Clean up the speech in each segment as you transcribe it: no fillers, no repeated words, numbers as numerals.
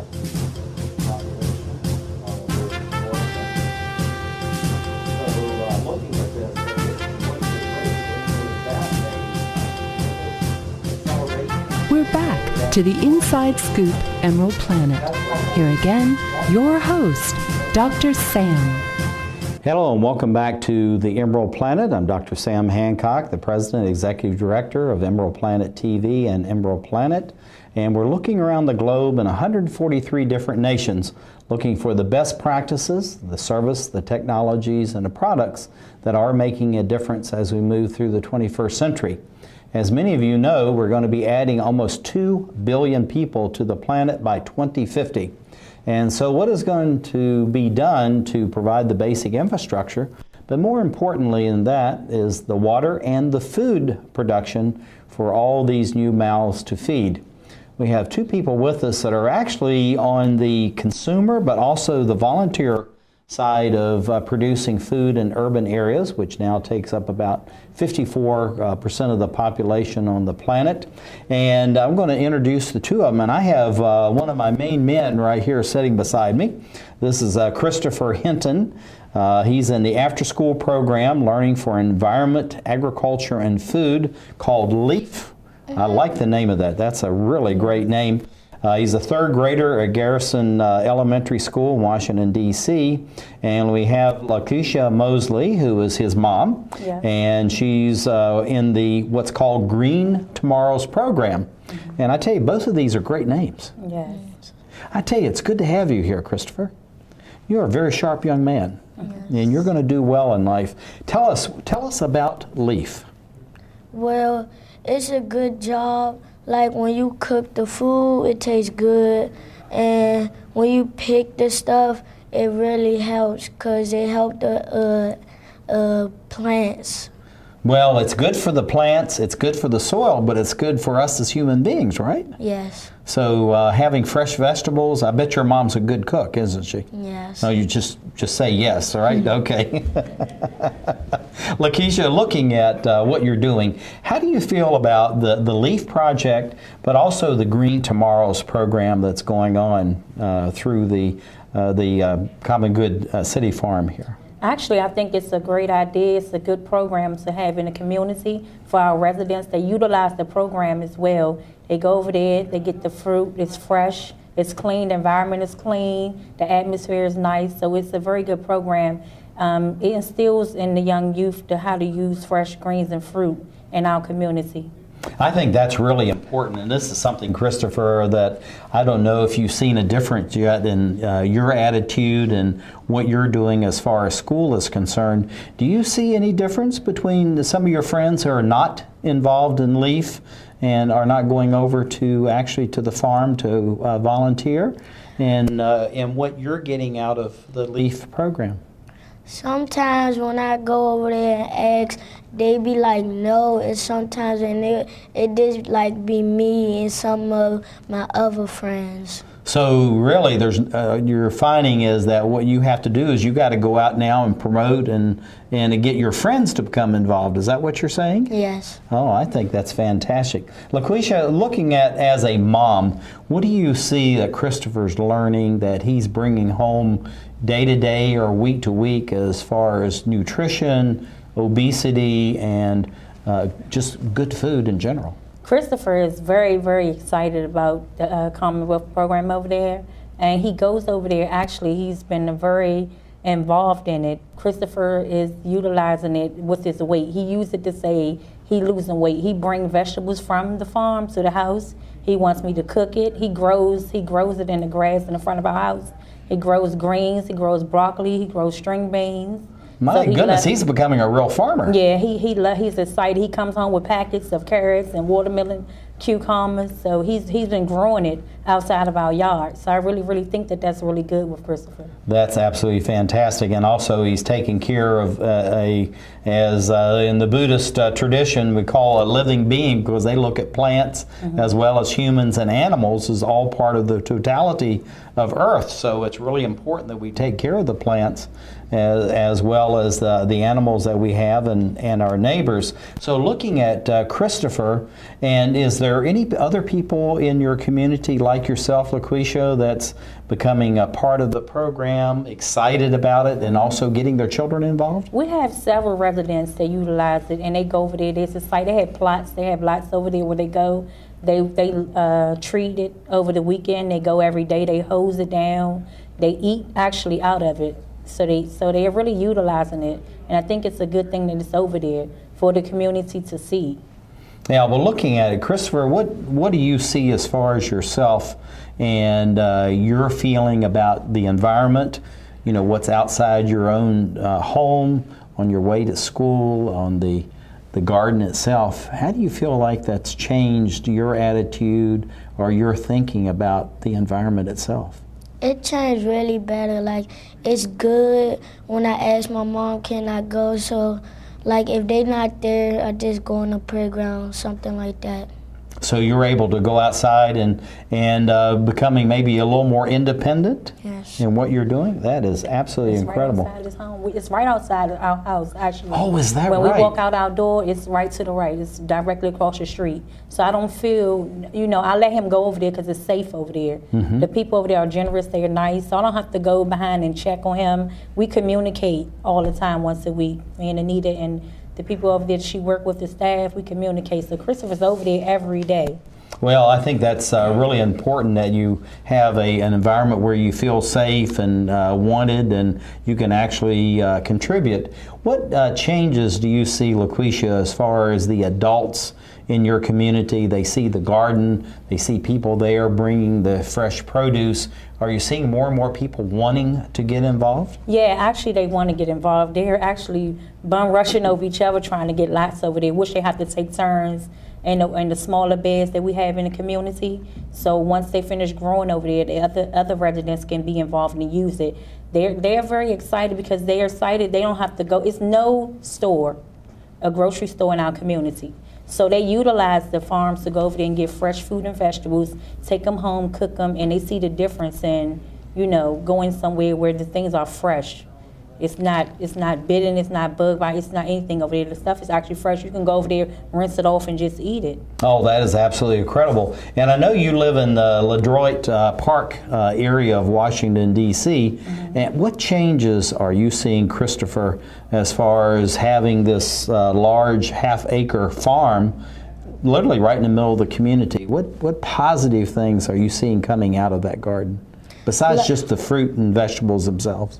We're back to the Inside Scoop Emerald Planet. Here again, your host, Dr. Sam. Hello and welcome back to the Emerald Planet. I'm Dr. Sam Hancock, the President and Executive Director of EmeraldPlanet TV and EmeraldPlanet. And we're looking around the globe in 143 different nations, looking for the best practices, the service, the technologies, and the products that are making a difference as we move through the 21st century. As many of you know, we're going to be adding almost 2 billion people to the planet by 2050. And so what is going to be done to provide the basic infrastructure, but more importantly than that is the water and the food production for all these new mouths to feed. We have two people with us that are actually on the consumer but also the volunteer side of producing food in urban areas, which now takes up about 54% of the population on the planet. And I'm going to introduce the two of them, and I have one of my main men right here sitting beside me. This is Christopher Hinton. He's in the after-school program Learning for Environment, Agriculture, and Food called LEAF. I like the name of that. That's a really great name. He's a third grader at Garrison Elementary School in Washington, D.C. And we have Laquasha Mosley, who is his mom. Yes. And she's in the what's called Green Tomorrows program. Mm-hmm. And I tell you, both of these are great names. Yes. I tell you, it's good to have you here, Christopher. You're a very sharp young man. Yes. And you're going to do well in life. Tell us about LEAF. Well, it's a good job. Like when you cook the food, it tastes good, and when you pick the stuff, it really helps because it helps the plants. Well, it's good for the plants, it's good for the soil, but it's good for us as human beings, right? Yes. So having fresh vegetables, I bet your mom's a good cook, isn't she? Yes. No, you just say yes, all right? Okay. Laquasha, looking at what you're doing, how do you feel about the LEAF project, but also the Green Tomorrows program that's going on through the Common Good City Farm here? Actually, I think it's a great idea. It's a good program to have in the community for our residents. They utilize the program as well. They go over there, they get the fruit, it's fresh, it's clean, the environment is clean, the atmosphere is nice, so it's a very good program. It instills in the young youth how to use fresh greens and fruit in our community. I think that's really important, and this is something, Christopher, that I don't know if you've seen a difference yet in your attitude and what you're doing as far as school is concerned. Do you see any difference between some of your friends who are not involved in LEAF and are not going over to actually to the farm to volunteer, and what you're getting out of the LEAF program? Sometimes when I go over there and ask, they be like, no, and sometimes when it just like be me and some of my other friends. So really, you're finding is that what you have to do is you got to go out now and promote and get your friends to become involved. Is that what you're saying? Yes. Oh, I think that's fantastic. Laquasha, looking at as a mom, what do you see that Christopher's learning that he's bringing home day to day or week to week as far as nutrition, obesity, and just good food in general? Christopher is very, very excited about the Commonwealth program over there, and he goes over there. Actually, he's been very involved in it. Christopher is utilizing it with his weight. He used it to say he losing weight. He brings vegetables from the farm to the house. He wants me to cook it. He grows it in the grass in the front of our house. He grows greens, he grows broccoli, he grows string beans. My goodness, he's becoming a real farmer. Yeah, he's excited. He comes home with packets of carrots and watermelon, cucumbers. So he's been growing it outside of our yard. So I really, really think that that's really good with Christopher. That's absolutely fantastic. And also he's taking care of as in the Buddhist tradition we call a living being, because they look at plants as well as humans and animals as all part of the totality of Earth. So it's really important that we take care of the plants as well as the animals that we have and our neighbors. So looking at Christopher, and is there any other people in your community like like yourself, Laquasha, that's becoming a part of the program, excited about it, and also getting their children involved? We have several residents that utilize it, and they go over there. There's a site. They have plots. They have lots over there where they go. They treat it over the weekend. They go every day. They hose it down. They eat actually out of it. So they're really utilizing it, and I think it's a good thing that it's over there for the community to see. Now, well, looking at it, Christopher, what do you see as far as yourself and your feeling about the environment? You know, what's outside your own home, on your way to school, on the garden itself. How do you feel like that's changed your attitude or your thinking about the environment itself? It changed really better. Like, it's good when I ask my mom, can I go? So, like, if they're not there, I just go on the playground, something like that. So you're able to go outside and becoming maybe a little more independent in what you're doing? That is absolutely incredible. Right outside his home. It's right outside our house, actually. Oh, is that right? When we walk out our door, it's right to the right. It's directly across the street. So I don't feel, you know, I let him go over there because it's safe over there. Mm-hmm. The people over there are generous. They are nice. So I don't have to go behind and check on him. We communicate all the time once a week, me and Anita and the people over there that she worked with, the staff, we communicate. So Christopher's over there every day. Well, I think that's really important that you have an environment where you feel safe and wanted, and you can actually contribute. What changes do you see, Laquasha, as far as the adults in your community? They see the garden, they see people there bringing the fresh produce. Are you seeing more and more people wanting to get involved? Yeah, actually they want to get involved. They're actually bum rushing over each other trying to get lots over there. Wish they have to take turns in the smaller beds that we have in the community. So once they finish growing over there, the other residents can be involved and use it. They're very excited because they are excited. They don't have to go. It's no store, a grocery store in our community. So they utilize the farms to go over there and get fresh fruit and vegetables, take them home, cook them, and they see the difference in, you know, going somewhere where the things are fresh. It's not bitten, it's not bug bite, it's not anything over there. The stuff is actually fresh. You can go over there, rinse it off, and just eat it. Oh, that is absolutely incredible. And I know you live in the Ledroit Park area of Washington, D.C. Mm-hmm. And what changes are you seeing, Christopher, as far as having this large half-acre farm literally right in the middle of the community? What positive things are you seeing coming out of that garden, besides just the fruit and vegetables themselves?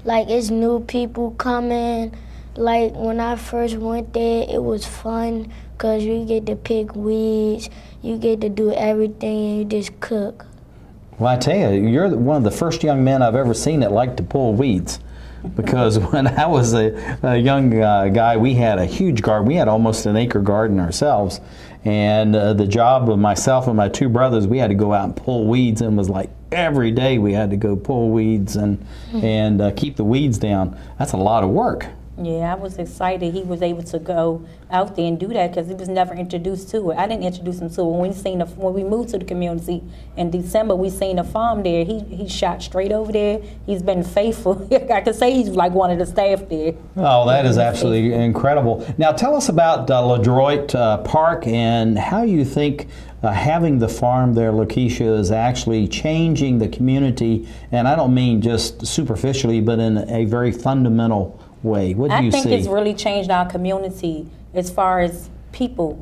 Like, it's new people coming. Like, when I first went there, it was fun because you get to pick weeds, you get to do everything, and you just cook. Well, I tell you, you're one of the first young men I've ever seen that liked to pull weeds. Because when I was a young guy, we had a huge garden. We had almost an acre garden ourselves. And the job of myself and my two brothers, we had to go out and pull weeds, and it was like every day we had to go pull weeds and keep the weeds down. That's a lot of work. Yeah, I was excited he was able to go out there and do that because he was never introduced to it. I didn't introduce him to it. When we moved to the community in December, we seen a farm there. He shot straight over there. He's been faithful. I could say he's like one of the staff there. Oh, that is absolutely incredible. Now tell us about Ledroit Park and how you think having the farm there, Laquasha, is actually changing the community, and I don't mean just superficially, but in a very fundamental way. What do you see? I think it's really changed our community as far as people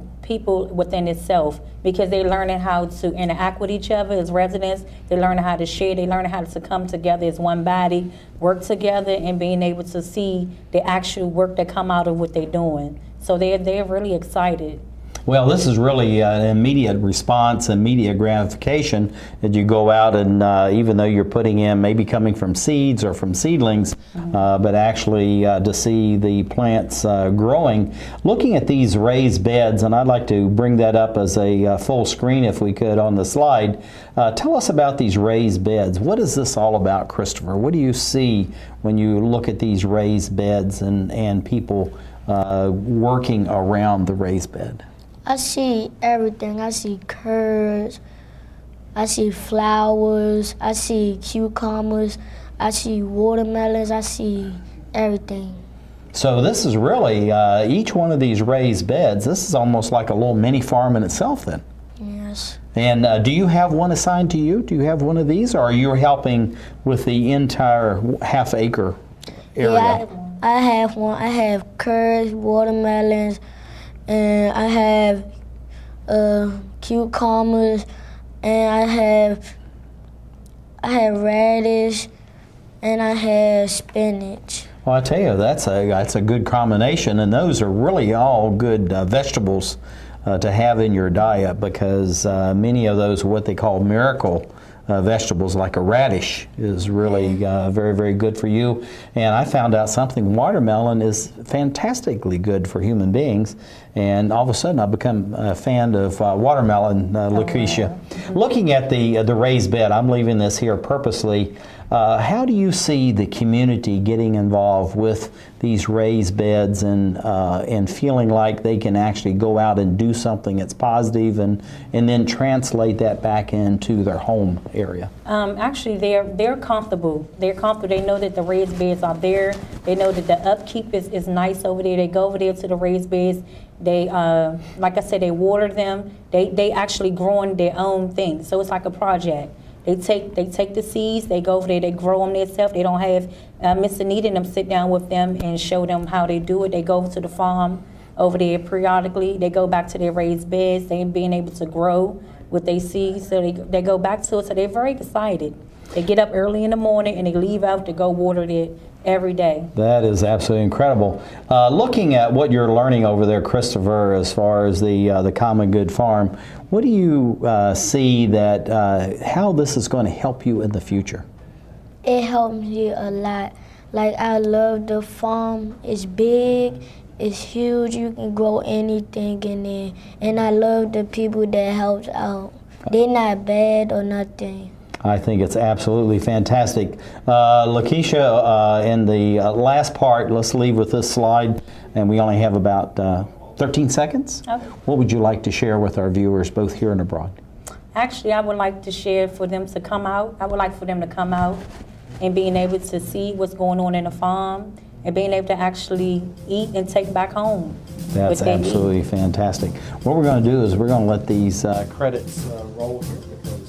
within itself, because they're learning how to interact with each other as residents. They're learning how to share. They're learning how to come together as one body, work together, and being able to see the actual work that come out of what they're doing. So they're really excited. Well, this is really an immediate response, immediate gratification that you go out and even though you're putting in maybe coming from seeds or from seedlings, but actually to see the plants growing. Looking at these raised beds, and I'd like to bring that up as a full screen if we could on the slide. Tell us about these raised beds. What is this all about, Christopher? What do you see when you look at these raised beds and people working around the raised bed? I see everything. I see curds, I see flowers, I see cucumbers, I see watermelons, I see everything. So this is really, each one of these raised beds, this is almost like a little mini farm in itself then. Yeah, farms. And do you have one assigned to you? Do you have one of these, or are you helping with the entire half-acre area? Yeah, I have one. I have carrots, watermelons, and I have cucumbers, and I have radish, and I have spinach. Well, I tell you, that's a good combination, and those are really all good vegetables to have in your diet, because many of those are what they call miracle vegetables, like a radish is really very, very good for you. And I found out something, watermelon is fantastically good for human beings, and all of a sudden I've become a fan of watermelon, Laquasha. Looking at the raised bed, I'm leaving this here purposely. How do you see the community getting involved with these raised beds and feeling like they can actually go out and do something that's positive and then translate that back into their home area? Actually, they're comfortable. They're comfortable. They know that the raised beds are there. They know that the upkeep is nice over there. They go over there to the raised beds. They, like I said, they water them. They actually growing their own things. So it's like a project. They take the seeds, they go over there, they grow them themselves. They don't have Mr. Anita and them sit down with them and show them how they do it. They go to the farm over there periodically. They go back to their raised beds. They being able to grow what they see. So they go back to it. So they're very excited. They get up early in the morning and they leave out to go water it every day. That is absolutely incredible. Looking at what you're learning over there, Christopher, as far as the Common Good Farm, what do you see that how this is going to help you in the future? It helps me a lot. Like, I love the farm. It's big, it's huge. You can grow anything in there. And I love the people that helps out. They're not bad or nothing. I think it's absolutely fantastic. Laquasha, in the last part, let's leave with this slide, and we only have about 13 seconds. Okay. What would you like to share with our viewers, both here and abroad? Actually, I would like to share for them to come out. I would like for them to come out and being able to see what's going on in the farm and being able to actually eat and take back home. That's absolutely fantastic. What we're going to do is we're going to let these credits roll here, because